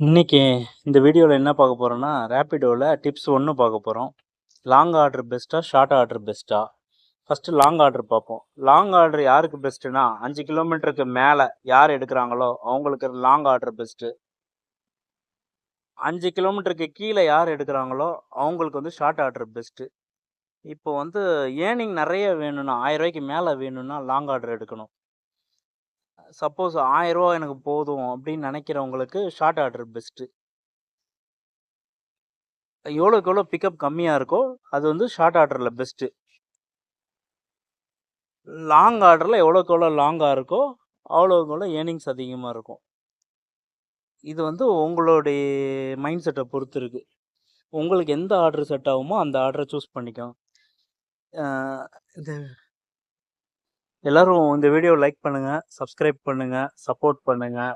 இன்னைக்கு இந்த வீடியோவில் என்ன பார்க்க போகிறோன்னா ரேப்பிடோவில் டிப்ஸ் ஒன்று பார்க்க போகிறோம். லாங் ஆர்டர் பெஸ்ட்டா, ஷார்ட் ஆர்டர் பெஸ்ட்டா? ஃபஸ்ட்டு லாங் ஆர்டர் பார்ப்போம். லாங் ஆர்டர் யாருக்கு பெஸ்ட்டுனா 5 கிலோமீட்டருக்கு மேலே யார் எடுக்கிறாங்களோ அவங்களுக்கு லாங் ஆர்டர் பெஸ்ட்டு. 5 கிலோமீட்டருக்கு கீழே யார் எடுக்கிறாங்களோ அவங்களுக்கு வந்து ஷார்ட் ஆர்டர் பெஸ்ட்டு. இப்போ வந்து ஏர்னிங் நிறைய வேணும்னா 1000 ரூபாய்க்கு மேலே வேணும்னா லாங் ஆர்டர் எடுக்கணும். சப்போஸ் 1000 ரூபா எனக்கு போதும் அப்படின்னு நினைக்கிறவங்களுக்கு ஷார்ட் ஆர்டர் பெஸ்ட்டு. எவ்வளோக்கு எவ்வளோ பிக்கப் கம்மியாக இருக்கோ அது வந்து ஷார்ட் ஆர்டரில் பெஸ்ட்டு. லாங் ஆர்டரில் எவ்வளோக்கு எவ்வளோ லாங்காக இருக்கோ அவ்வளோக்கு எவ்வளோ ஏர்னிங்ஸ் அதிகமாக இருக்கும். இது வந்து உங்களுடைய மைண்ட் செட்டை பொறுத்து இருக்குது. உங்களுக்கு எந்த ஆர்டர் செட் ஆகுமோ அந்த ஆர்டரை சூஸ் பண்ணிக்கோங்க. இந்த எல்லோரும் இந்த வீடியோ லைக் பண்ணுங்கள், சப்ஸ்கிரைப் பண்ணுங்கள், சப்போர்ட் பண்ணுங்கள்.